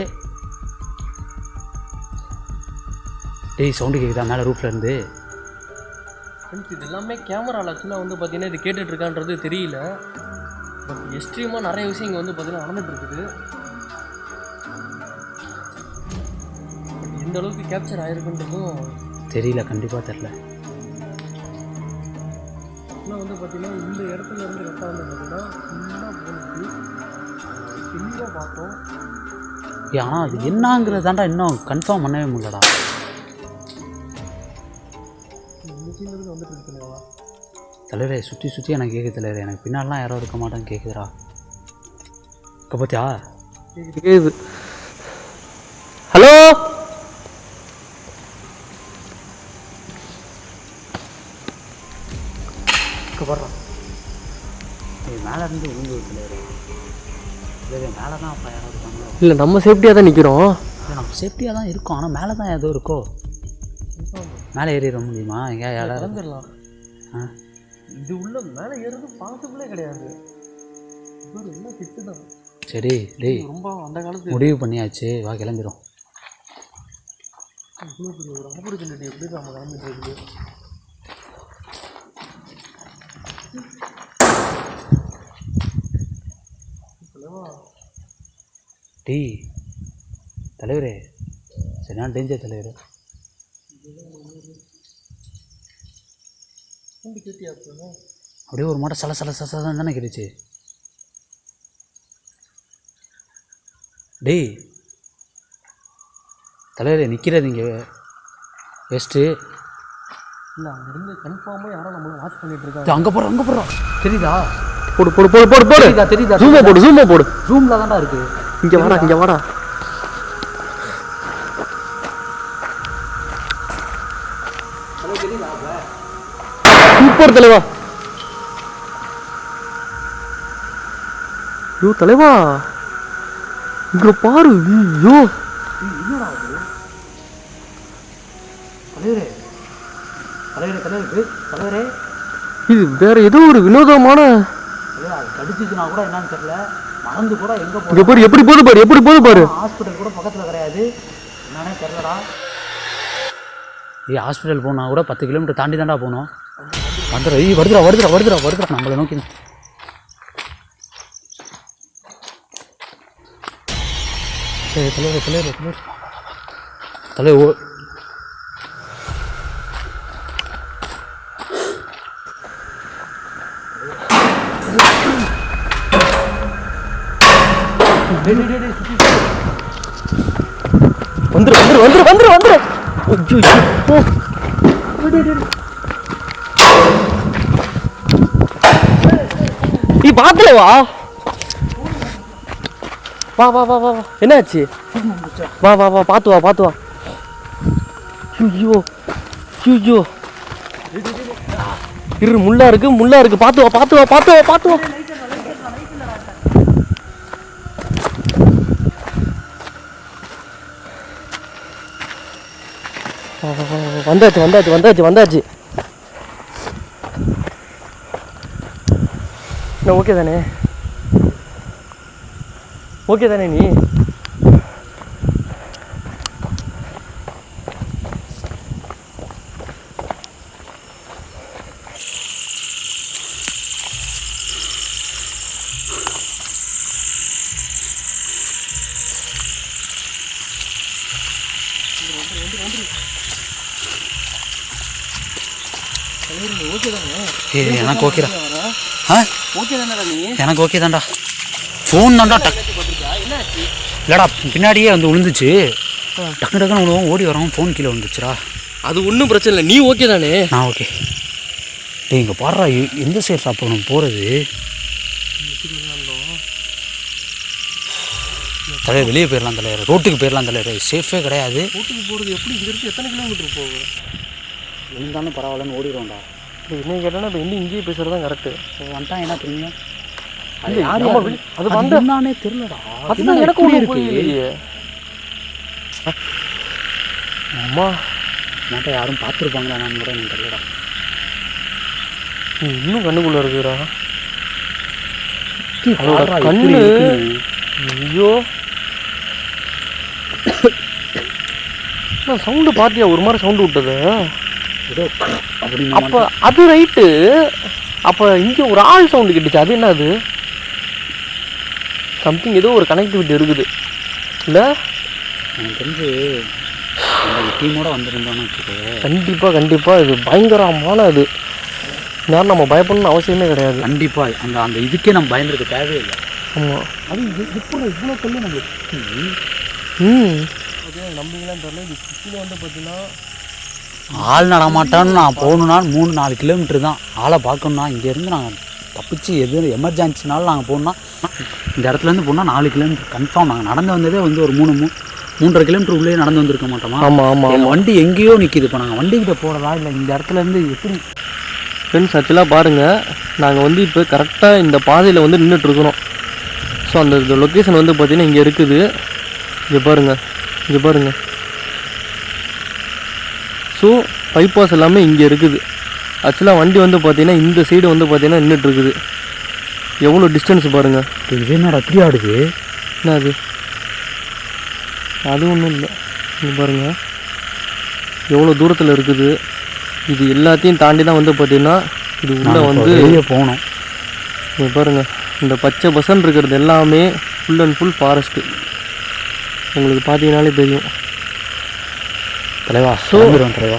டேய் சவுண்டு கேட்குதா மேலே ரூஃப்லேருந்து? இது எல்லாமே கேமராவில் ஆக்சுவலாக வந்து பார்த்தீங்கன்னா இது கேட்டுட்ருக்கான்றது தெரியல. பட் எக்ஸ்ட்ரீமாக நிறைய விஷயம் இங்கே வந்து பார்த்தீங்கன்னா நடந்துகிட்ருக்குது. இந்த அளவுக்கு கேப்சர் ஆகிருக்குன்றதும் தெரியல, கண்டிப்பாக தெரில. ஆனால் வந்து பார்த்தீங்கன்னா இந்த இடத்துல இருந்து கரெக்டாக வந்து பார்த்தீங்கன்னா ஃபுல்லாக போனது தெளிவாக பார்த்தோம். ஆனால் அது என்னங்கிறதாண்டா இன்னும் கன்ஃபார்ம் பண்ணவே முடியலடா. தலைவரே சுற்றி எனக்கு கேட்குது தலைவரே. எனக்கு பின்னாலாம் யாரும் இருக்க மாட்டேன்னு கேட்குதுடா. இப்போ பார்த்தியா? கேட்குது. ஹலோ வர்றான். மேலே இருந்து விழுந்து தலைவரே. மேலே தான் அப்போ யாரும் இருக்காங்களோ? இல்லை நம்ம சேஃப்டியாக தான் நிற்கிறோம். இல்லை நம்ம சேஃப்டியாக தான் இருக்கோம். ஆனால் மேலே தான் ஏதோ இருக்கோ. மேலே ஏறிட முடியுமா? எங்கேயா இறந்துடலாம். இது உள்ள மேலே ஏறது பாசிபிளே கிடையாது. எல்லாம் கிட்டு தான். சரி டேய் ரொம்ப அந்த காலத்து முடிவு பண்ணியாச்சு, வா கிளம்பிடும். இவ்வளோ பெரிய ஒரு ஆப்பர்ச்சுனிட்டி எப்படி நம்ம கிளம்பிட்டு இருக்குது. டேய் தலைவரே சரியான டேஞ்சர் தலைவரே. அப்படியே ஒரு மாட்டம் சல தானே கிடைச்சு. டேய் தலைவரே நிற்கிறது இங்கே வேஸ்ட்டு. இல்லை அங்கேருந்து கன்ஃபார்மாக யாரும் நம்மளை வாட்ச் பண்ணிட்டு இருக்காங்க. அங்கே போகிறோம் தெரியுதா? போடு போடு போடு போடு போடு தெரியுதா ஜூமை போடு ஜூமை போடு. ஜூமில் தான்டா இருக்கு. இங்கே வாடா இங்கே வாடா. சூப்பர் தலைவா. ஐயோ தலைவா இங்க பாரு. ஐயோ தலைவரே தலைவரே தலைவரே தலைவரே இது வேற ஏதோ ஒரு வினோதமான. கடிச்சிச்சுனா கூட என்னன்னு தெரியல, மறந்து கூட எங்கே இங்கே பாரு எப்படி போகுது பாரு, எப்படி போகுது பாரு. ஹாஸ்பிட்டல் கூட பக்கத்தில் கிடையாது, என்னன்னே தெரியலடா. ஹாஸ்பிட்டல் போனால் கூட 10 கிலோமீட்டர் தாண்டி தாண்டா போகணும். வந்துடுறா வருதுடா வருதுடா வருதுடா வருதுடா நம்மளை நோக்கி. தலைவர் தலைவர் தலைவர் தலைவர் வந்துரு வந்துரு வந்துரு வந்துரு வந்துரு. நீ பாத்துலவா? வா வா வா வா வா. என்னாச்சு? வா வா வா பார்த்து வா பார்த்து வா. ஐயோ ஐயோ இரு, முள்ளா இருக்கு முள்ளா இருக்கு. பார்த்து வா பார்த்து வா பார்த்து வா பார்த்து வா. வந்தாச்சு வந்தாச்சு வந்தாச்சு வந்தாச்சு. ஓகே தானே? ஓகே தானே நீ? எனக்கு ஓகேடா. ஓகே தானடா நீ? எனக்கு ஓகே தான்டா. ஃபோன் தான்டா டக் இல்லைடா பின்னாடியே வந்து விழுந்துச்சு. டக்கு டக்குன்னு விழுவோம், ஓடி வரோம், ஃபோன் கீழே விழுந்துச்சுடா. அது ஒன்றும் பிரச்சனை இல்லை, நீ ஓகே தானே? நான் ஓகே. டேய் இங்கே பாடுறா, எந்த சைடு சாப்பிடணும் போகிறது? தலைவர் வெளியே போயிடலாம் தலைவர், ரோட்டுக்கு போயிடலாம் தலைவர், சேஃபே கிடையாது. ரோட்டுக்கு போகிறது எப்படி? இங்கே இருக்கு எத்தனை கிலோமீட்டர் போகும்? இருந்தாலும் பரவாயில்லன்னு ஓடிடுவோம்டா. என்ன கேட்டேன்னா இப்போ இன்னும் இங்கேயே பேசுகிறது தான் கரெக்டு. வந்துட்டான் என்ன தெரியும்? அது யார் அது வந்தானே தெரியலடா. அதுதான் எனக்கு ஒன்று இருக்கு. அம்மா மாட்டா யாரும் பார்த்துருப்பாங்களா நான் கூட எனக்கு தெரியலடா. இன்னும் கண்ணுக்குள்ளே இருக்குடா அதோட கண்ணு. ஐயோ சவுண்டு பார்த்தியா? ஒரு மாதிரி சவுண்டு விட்டது. அப்போ அது ரைட்டு. அப்போ இங்கே ஒரு ஆள் சவுண்டு கேட்டுச்சு, அது என்ன? அது சம்திங் ஏதோ ஒரு கனெக்டிவிட்டி இருக்குது இல்லை? எனக்கு தெரிஞ்சு டீமோட வந்துருந்தோன்னு வச்சுக்கோ. கண்டிப்பாக கண்டிப்பாக இது பயங்கரமான இது. யாரும் நம்ம பயப்படணும்னு அவசியமே கிடையாது. கண்டிப்பாக அந்த அந்த இதுக்கே நம்ம பயந்துருக்கு தேவையில்லை. ஆமாம். அது இப்போ இவ்வளோ சொல்லி நம்ம நம்பிங்களான்னு தெரியல. இது சுற்றியில் வந்து பார்த்தீங்கன்னா ஆள் நடமாட்டான்னு நான் போகணுன்னா 3-4 கிலோமீட்டர் தான். ஆளை பார்க்கணுன்னா இங்கேருந்து நாங்கள் தப்பிச்சு எது எமர்ஜென்சினாலும் நாங்கள் போகணுன்னா இந்த இடத்துலேருந்து போனால் 4 கிலோமீட்டர் கன்ஃபார்ம். நாங்கள் நடந்து வந்ததே வந்து ஒரு 3-3.5 கிலோமீட்டர் உள்ளே நடந்து வந்திருக்க மாட்டோமா? ஆமாம் ஆமாம். எங்கள் வண்டி எங்கேயோ நிற்கிது. இப்போ நாங்கள் வண்டிக்கிட்ட போகிறதா இல்லை இந்த இடத்துலேருந்து எப்படி? ஃப்ரெண்ட்ஸ் ஆக்சுவலாக பாருங்கள், நாங்கள் வந்து இப்போ கரெக்டாக இந்த பாதையில் வந்து நின்றுட்டுருக்குறோம். ஸோ அந்த லொக்கேஷன் வந்து பார்த்திங்கன்னா இங்கே இருக்குது. இங்கே பாருங்கள், இங்கே பாருங்கள். ஸோ பைபாஸ் எல்லாமே இங்கே இருக்குது. ஆக்சுவலாக வண்டி வந்து பார்த்திங்கன்னா இந்த சைடு வந்து பார்த்திங்கன்னா நின்றுட்டுருக்குது. எவ்வளோ டிஸ்டன்ஸ் பாருங்கள். இது என்னடா அப்படி ஆடுது? என்ன அது? அது ஒன்றும் இல்லை. இங்கே பாருங்கள் எவ்வளோ தூரத்தில் இருக்குது. இது எல்லாத்தையும் தாண்டி தான் வந்து பார்த்திங்கன்னா இது உள்ளே வந்து போகணும். இங்கே பாருங்கள், இந்த பச்சை பசன் இருக்கிறது எல்லாமே ஃபுல் அண்ட் ஃபுல் ஃபாரஸ்ட்டு. உங்களுக்கு பார்த்தீங்கன்னாலே தெரியும் தலைவா. ஸோ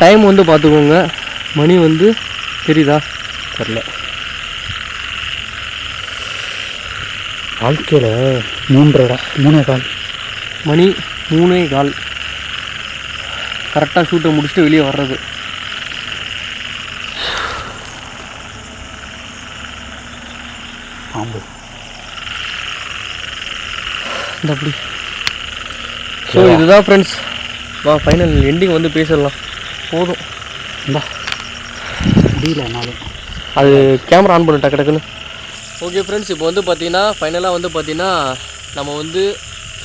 டைம் வந்து பார்த்துக்கோங்க. மணி வந்து தெரியுதா? தெரில. வாழ்க்கையில் 3:30 மணி 3:15 கரெக்டாக ஷூட்டை முடிச்சுட்டு வெளியே வர்றது. பாம்பு இந்த அப்படி. ஸோ இதுதான் ஃப்ரெண்ட்ஸ், வா ஃபைனல் எண்டிங் வந்து பேசிடலாம். போதும் இந்தா முடியல என்னாலும். அது கேமரா ஆன் பண்ணு டக்கு டக்குன்னு. ஓகே ஃப்ரெண்ட்ஸ், இப்போ வந்து பார்த்தீங்கன்னா ஃபைனலாக வந்து பார்த்தீங்கன்னா நம்ம வந்து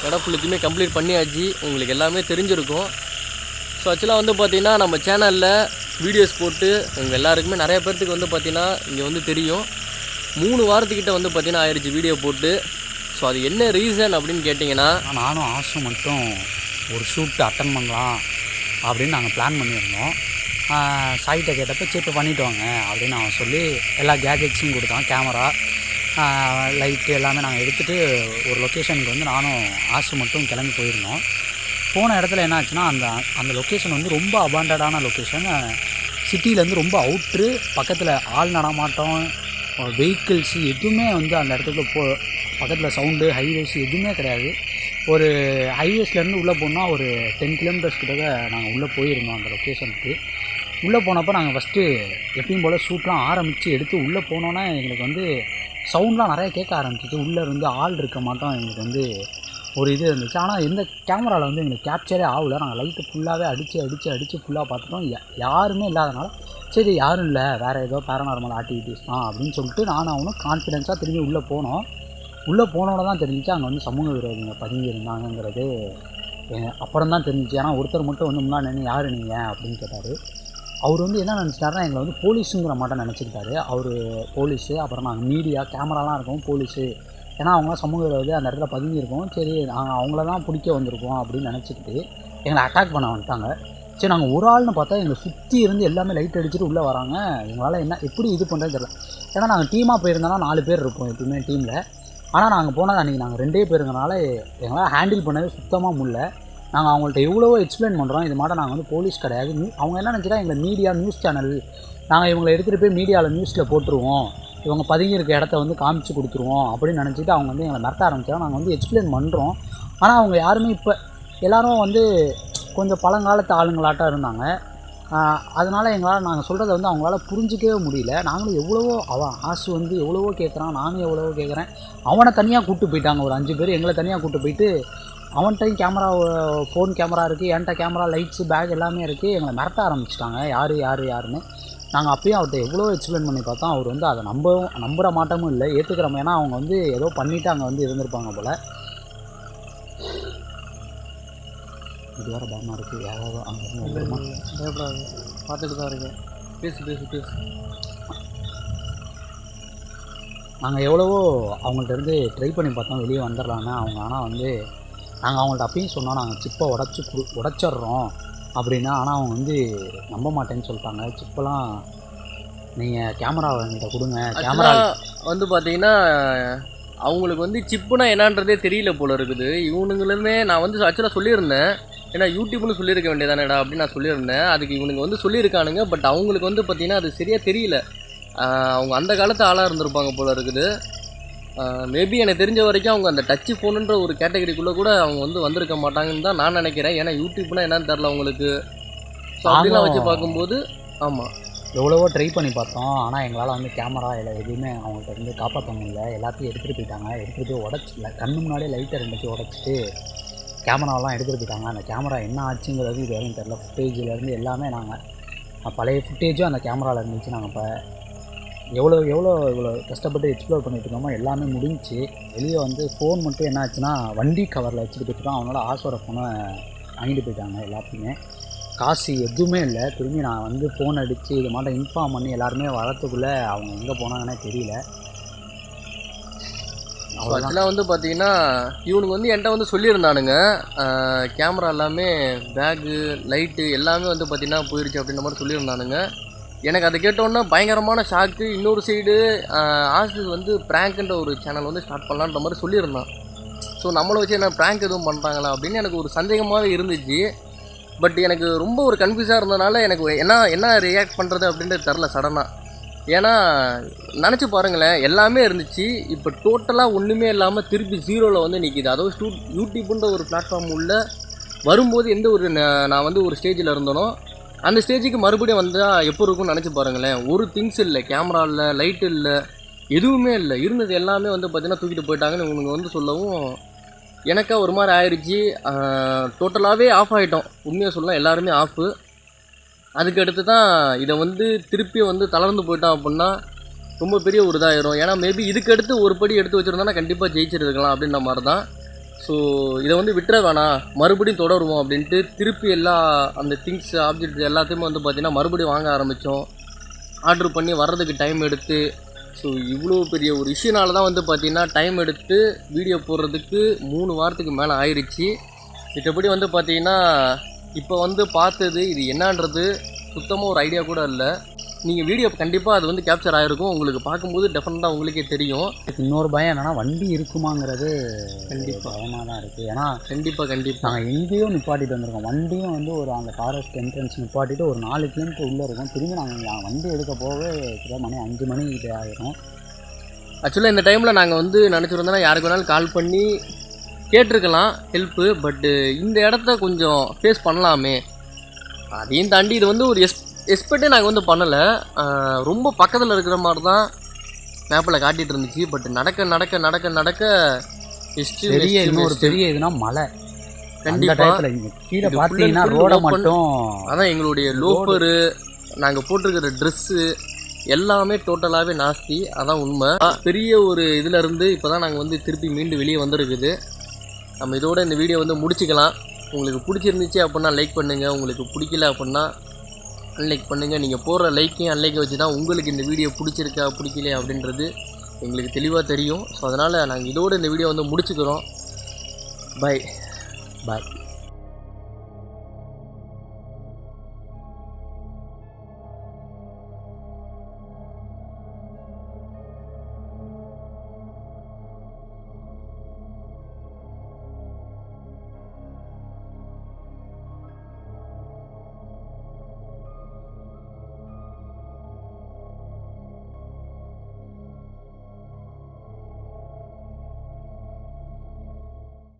இடம் ஃபுல்லுக்குமே கம்ப்ளீட் பண்ணியாச்சு. உங்களுக்கு எல்லாமே தெரிஞ்சிருக்கும். ஸோ ஆக்சுவலாக வந்து பார்த்தீங்கன்னா நம்ம சேனலில் வீடியோஸ் போட்டு உங்கள் எல்லாருக்குமே நிறைய பேர்த்துக்கு வந்து பார்த்தீங்கன்னா இங்கே வந்து தெரியும். 3 வாரத்துக்கிட்ட வந்து பார்த்தீங்கன்னா ஆயிடுச்சு வீடியோ போட்டு. ஸோ அது என்ன ரீசன் அப்படின்னு கேட்டிங்கன்னா, நானும் ஆசை மட்டும் ஒரு ஷூட் அட்டன் பண்ணலாம் அப்படின்னு நாங்கள் பிளான் பண்ணியிருந்தோம். சாய்கிட்ட கேட்டப்போ சரி இப்போ பண்ணிட்டு வாங்க அப்படின்னு அவன் சொல்லி எல்லா கேஜெட்ஸையும் கொடுத்தான். கேமரா, லைட்டு எல்லாமே நாங்கள் எடுத்துகிட்டு ஒரு லொக்கேஷனுக்கு வந்து நானும் ஆசை மட்டும் கிளம்பி போயிருந்தோம். போன இடத்துல என்ன ஆச்சுன்னா, அந்த லொக்கேஷன் வந்து ரொம்ப அபாண்டடான லொக்கேஷன். சிட்டியிலேருந்து ரொம்ப அவுட்ரு, பக்கத்தில் ஆள் நடமாட்டம், வெஹிக்கிள்ஸு எதுவுமே வந்து அந்த இடத்துக்குள்ள பக்கத்தில் சவுண்டு, ஹைவேஸ் எதுவுமே கிடையாது. ஒரு ஹைவேஸ்லேருந்து உள்ளே போனால் ஒரு 10 கிலோமீட்டர்ஸ் கிட்ட நாங்கள் உள்ளே போயிருந்தோம் அந்த லொக்கேஷனுக்கு. உள்ளே போனப்போ நாங்கள் ஃபஸ்ட்டு எப்பயும் போல் ஷூட்லாம் ஆரம்பித்து எடுத்து உள்ளே போனோன்னா எங்களுக்கு வந்து சவுண்ட்லாம் நிறையா கேட்க ஆரம்பிச்சிச்சு. உள்ளே இருந்து ஆள் இருக்க மாட்டோம், எங்களுக்கு வந்து ஒரு இது இருந்துச்சு. ஆனால் எந்த கேமராவில் வந்து எங்களுக்கு கேப்சரே ஆகலை. நாங்கள் லைட்டு ஃபுல்லாகவே அடித்து ஃபுல்லாக பார்த்துட்டோம். யாருமே இல்லாதனால சரி யாரும் இல்லை, வேறு ஏதோ பேரநார்மல் ஆக்டிவிட்டீஸ் தான் அப்படின்னு சொல்லிட்டு நானும் அவனும் கான்ஃபிடென்ஸாக திரும்பி உள்ளே போனோம். உள்ளே போனோட தான் தெரிஞ்சிச்சு அங்கே வந்து சமூக விரோதிங்க பதுங்கி இருந்தாங்கங்கிறது. அப்புறம் தான் தெரிஞ்சிச்சு. ஏன்னா ஒருத்தர் மட்டும் வந்து முன்னாடி நின்று யார் நீங்கள் அப்படின்னு கேட்டார். அவர் வந்து என்ன நினச்சிட்டாருன்னா எங்களை வந்து போலீஸுங்கிற மாட்டை நினச்சிக்கிட்டாரு. அவர் போலீஸு, அப்புறம் நாங்கள் மீடியா, கேமராலாம் இருக்கோம், போலீஸு. ஏன்னா அவங்களாம் சமூக விரோதி அந்த இடத்துல பதுங்கி இருக்கோம். சரி நாங்கள் அவங்கள தான் பிடிக்க வந்திருக்கோம் அப்படின்னு நினச்சிக்கிட்டு எங்களை அட்டாக் பண்ண வந்துட்டாங்க. சரி நாங்கள் ஒரு ஆள்னு பார்த்தா எங்களை சுற்றி இருந்து எல்லாமே லைட் அடிச்சுட்டு உள்ளே வராங்க. எங்களால் எப்படி இது பண்ணுறதுன்னு தெரியல. ஏன்னா நாங்கள் டீமாக போயிருந்தோன்னா 4 பேர் இருப்போம் எப்பவுமே டீமில். ஆனால் நாங்கள் போனது அன்றைக்கி நாங்கள் 2 பேருங்கனால எங்களால் ஹேண்டில் பண்ணவே சுத்தமாக முடியல. நாங்கள் அவங்கள்ட்ட எவ்வளவோ எக்ஸ்பிளைன் பண்ணுறோம், இது மாட்ட நாங்கள் வந்து போலீஸ் கிடையாது. அவங்க என்ன நினச்சிட்டா எங்களை மீடியா, நியூஸ் சேனல், நாங்கள் இவங்களை எடுத்துகிட்டு போய் மீடியாவில் நியூஸில் போட்டுருவோம், இவங்க பதுங்கி இருக்க இடத்த வந்து காமிச்சு கொடுத்துருவோம் அப்படின்னு நினச்சிட்டு அவங்க வந்து எங்களை மிரட்ட ஆரம்பித்தாங்க. நாங்கள் வந்து எக்ஸ்பிளைன் பண்ணுறோம். ஆனால் அவங்க யாருமே இப்போ எல்லோரும் வந்து கொஞ்சம் பழங்காலத்து ஆளுங்களாட்டம் இருந்தாங்க. அதனால் எங்களால் நாங்கள் சொல்கிறத வந்து அவங்களால புரிஞ்சிக்கவே முடியல. நாங்களும் எவ்வளவோ அவன் ஆசு வந்து எவ்வளவோ கேட்குறான், நானும் எவ்வளவோ கேட்குறேன். அவனை தனியாக கூப்பிட்டு போயிட்டாங்க. ஒரு 5 பேர் எங்களை தனியாக கூப்பிட்டு போயிட்டு அவன்கிட்டையும் கேமரா, ஃபோன் கேமரா இருக்குது, என்கிட்ட கேமரா, லைட்ஸு, பேக் எல்லாமே இருக்குது. எங்களை மிரட்ட ஆரம்பிச்சிட்டாங்க யாருன்னு. நாங்கள் அப்பயும் அவர்கிட்ட எவ்வளோ எக்ஸ்பிளைன் பண்ணி பார்த்தோம். அவர் வந்து அதை நம்புகிற மாட்டமும் இல்லை, ஏற்றுக்கிறோம். ஏன்னா அவங்க வந்து ஏதோ பண்ணிவிட்டு அங்கே வந்து இருந்திருப்பாங்க போல். இது வேறு பயமாக இருக்குது. யாராவது அங்கே வந்துருமா? பயப்படாது, பார்த்துட்டு தான் இருக்கேன். பேசு. நாங்கள் எவ்வளவோ அவங்கள்ட்ட இருந்து ட்ரை பண்ணி பார்த்தோம் வெளியே வந்துடலான்னு. அவங்க ஆனால் வந்து நாங்கள் அவங்கள்ட்ட அப்பயும் சொன்னோம் நாங்கள் சிப்பை உடச்சிட்றோம் அப்படின்னா. ஆனால் அவங்க வந்து நம்ப மாட்டேன்னு சொல்லிட்டாங்க. சிப்பெல்லாம் நீங்கள் கேமராவை என்கிட்ட கொடுங்க. கேமரா வந்து பார்த்தீங்கன்னா அவங்களுக்கு வந்து சிப்புனா என்னான்றதே தெரியல போல இருக்குது. இவனுங்களுமே நான் வந்து ஆக்சுவலாக சொல்லியிருந்தேன், ஏன்னா யூடியூப்னு சொல்லியிருக்க வேண்டியதானேடா அப்படின்னு நான் சொல்லியிருந்தேன். அதுக்கு இவனுங்க வந்து சொல்லியிருக்கானுங்க. பட் அவங்களுக்கு வந்து பார்த்திங்கன்னா அது சரியாக தெரியல. அவங்க அந்த காலத்து ஆளாக இருந்திருப்பாங்க போல இருக்குது. மேபி எனக்கு தெரிஞ்ச வரைக்கும் அவங்க அந்த டச்சு ஃபோனுன்ற ஒரு கேட்டகரிக்குள்ளே கூட அவங்க வந்து வந்திருக்க மாட்டாங்கன்னு தான் நான் நினைக்கிறேன். ஏன்னா யூடியூப்னா என்னன்னு தெரில அவங்களுக்கு. ஸோ அப்படிலாம் வச்சு பார்க்கும்போது ஆமாம் எவ்வளவோ ட்ரை பண்ணி பார்த்தோம். ஆனால் எங்களால் வந்து கேமரா எதுவுமே அவங்கள்ட்ட இருந்து காப்பாற்ற முடியல. எல்லாத்தையும் எடுத்துகிட்டு போயிட்டாங்க. எடுத்துகிட்டு போய் உடச்சில கண்ணு முன்னாடியே லைட்டை 2 உடச்சிட்டு கேமராவெலாம் எடுத்துகிட்டு போயிட்டாங்க. அந்த கேமரா என்ன ஆச்சுங்கிறது இது வரையும் தெரில. ஃபுட்டேஜிலேருந்து எல்லாமே நாங்கள் பழைய ஃபுட்டேஜும் அந்த கேமராவில் இருந்துச்சு. நாங்கள் இப்போ எவ்வளோ கஷ்டப்பட்டு எக்ஸ்ப்ளோர் பண்ணிட்டு இருக்கோமோ எல்லாமே முடிஞ்சு. வெளியே வந்து ஃபோன் மட்டும் என்ன ஆச்சுன்னா வண்டி கவரில் வச்சுட்டு போயிட்டுருக்கோம். அவங்களோட ஆசோட ஃபோனை வாங்கிட்டு போயிட்டாங்க எல்லாத்தையுமே. காசு எதுவுமே இல்லை. திரும்பி நான் வந்து ஃபோன் அடித்து இது மாதிரி இன்ஃபார்ம் பண்ணி எல்லாருமே வரத்துக்குள்ளே அவங்க எங்கே போனாங்கன்னே தெரியல. ஆக்சுவலாக வந்து பார்த்தீங்கன்னா இவனுக்கு வந்து என்கிட்ட வந்து சொல்லியிருந்தானுங்க, கேமரா எல்லாமே, பேகு, லைட்டு எல்லாமே வந்து பார்த்திங்கன்னா போயிடுச்சு அப்படின்ற மாதிரி சொல்லியிருந்தானுங்க. எனக்கு அதை கேட்டோன்னா பயங்கரமான ஷாக்கு. இன்னொரு சைடு ஆசு வந்து ப்ராங்க்ன்ற ஒரு சேனல் வந்து ஸ்டார்ட் பண்ணலான்ற மாதிரி சொல்லியிருந்தான். ஸோ நம்மளை வச்சு என்ன ப்ராங்க் எதுவும் பண்ணுறாங்களா அப்படின்னு எனக்கு ஒரு சந்தேகமாகவே இருந்துச்சு. பட் எனக்கு ரொம்ப ஒரு கன்ஃபியூஸாக இருந்ததுனால எனக்கு என்ன ரியாக்ட் பண்ணுறது அப்படின்றது தெரில சடனாக. ஏன்னா நினச்சி பாருங்களேன், எல்லாமே இருந்துச்சு, இப்போ டோட்டலாக ஒன்றுமே இல்லாமல் திருப்பி 0ல் வந்து நிற்கிது. அதாவது யூடியூப்ன்ற ஒரு பிளாட்ஃபார்ம் உள்ள வரும்போது எந்த ஒரு நான் வந்து ஒரு ஸ்டேஜில் இருந்தனோ அந்த ஸ்டேஜுக்கு மறுபடியும் வந்தால் எப்போ இருக்கும்னு நினச்சி பாருங்களேன். ஒரு திங்ஸ் இல்லை, கேமரா இல்லை, லைட்டு இல்லை, எதுவுமே இல்லை. இருந்தது எல்லாமே வந்து பார்த்திங்கன்னா தூக்கிட்டு போயிட்டாங்கன்னு இவனுங்க வந்து சொல்லவும் எனக்கா ஒரு மாதிரி ஆயிடுச்சு. டோட்டலாகவே ஆஃப் ஆகிட்டோம். உண்மையாக சொல்லலாம் எல்லாருமே ஆஃபு. அதுக்கடுத்து தான் இதை வந்து திருப்பி வந்து தளர்ந்து போயிட்டோம் அப்படின்னா ரொம்ப பெரிய ஒரு இதாயிரும். ஏன்னா மேபி இதுக்கடுத்து ஒரு படி எடுத்து வச்சுருந்தோன்னா கண்டிப்பாக ஜெயிச்சிருக்கலாம் அப்படின்ற மாதிரி தான். ஸோ இதை வந்து விட்டுற வேணாம், மறுபடியும் தொடருவோம் அப்படின்ட்டு திருப்பி எல்லா அந்த திங்ஸ் ஆப்ஜெக்ட்ஸ் எல்லாத்தையுமே வந்து பார்த்திங்கன்னா மறுபடியும் வாங்க ஆரம்பித்தோம். ஆர்டர் பண்ணி வர்றதுக்கு டைம் எடுத்து. ஸோ இவ்வளோ பெரிய ஒரு இஷ்யூனால தான் வந்து பார்த்திங்கன்னா டைம் எடுத்து வீடியோ போடுறதுக்கு 3 வாரத்துக்கு மேலே ஆயிடுச்சு. மற்றபடி வந்து பார்த்திங்கன்னா இப்போ வந்து பார்த்தது இது என்னன்றது சுத்தமாக ஒரு ஐடியா கூட இல்லை. நீங்கள் வீடியோ கண்டிப்பாக அது வந்து கேப்சர் ஆகிருக்கும். உங்களுக்கு பார்க்கும்போது டெஃபினட்டாக உங்களுக்கே தெரியும். இன்னொரு பயம் என்னென்னா வண்டி இருக்குமாங்கிறது கண்டிப்பாக பயமாக தான் இருக்குது. ஏன்னா கண்டிப்பாக நாங்கள் எங்கேயோ நிப்பாட்டிட்டு வந்திருக்கோம். வண்டியும் வந்து ஒரு அந்த ஃபாரஸ்ட் என்ட்ரன்ஸ் நிப்பாட்டிட்டு ஒரு 4 கிலோமீட்டர் உள்ளே இருக்கும். திரும்பி நாங்கள் வண்டி எடுக்க போகவே மணி 5 மணி இது ஆகிடும். ஆக்சுவலாக இந்த டைமில் நாங்கள் வந்து நினச்சிருந்தோன்னா யாருக்கு வேணாலும் கால் பண்ணி கேட்டிருக்கலாம் ஹெல்ப்பு. பட்டு இந்த இடத்த கொஞ்சம் ஃபேஸ் பண்ணலாமே, அதையும் தாண்டி இது வந்து ஒரு எக்ஸ்பெக்டே நாங்கள் வந்து பண்ணலை. ரொம்ப பக்கத்தில் இருக்கிற மாதிரி தான் மேப்பில் காட்டிகிட்டு இருந்துச்சு. பட் நடக்க நடக்க நடக்க நடக்க இன்னொரு பெரிய இதுனா மலை. கண்டிப்பாக கீழே பார்த்தீங்கன்னா ரோட மட்டும் அதான் எங்களுடைய லோஃபரு, நாங்கள் போட்டிருக்கிற ட்ரெஸ்ஸு எல்லாமே டோட்டலாகவே நாஸ்தி. அதான் உண்மை. பெரிய ஒரு இதிலேருந்து இப்போ தான் நாங்கள் வந்து திருப்பி மீண்டு வெளியே வந்துருக்குது. நம்ம இதோட இந்த வீடியோ வந்து முடிச்சுக்கலாம். உங்களுக்கு பிடிச்சிருந்துச்சு அப்படின்னா லைக் பண்ணுங்கள், உங்களுக்கு பிடிக்கல அப்படின்னா அன்லைக் பண்ணுங்கள். நீங்கள் போடுற லைக்கையும் அன்லைக்கை வச்சு தான் உங்களுக்கு இந்த வீடியோ பிடிச்சிருக்கா பிடிக்கலையா அப்படின்றது எங்களுக்கு தெளிவாக தெரியும். ஸோ அதனால் நாங்கள் இதோடு இந்த வீடியோ வந்து முடிச்சுக்கிறோம். பாய்.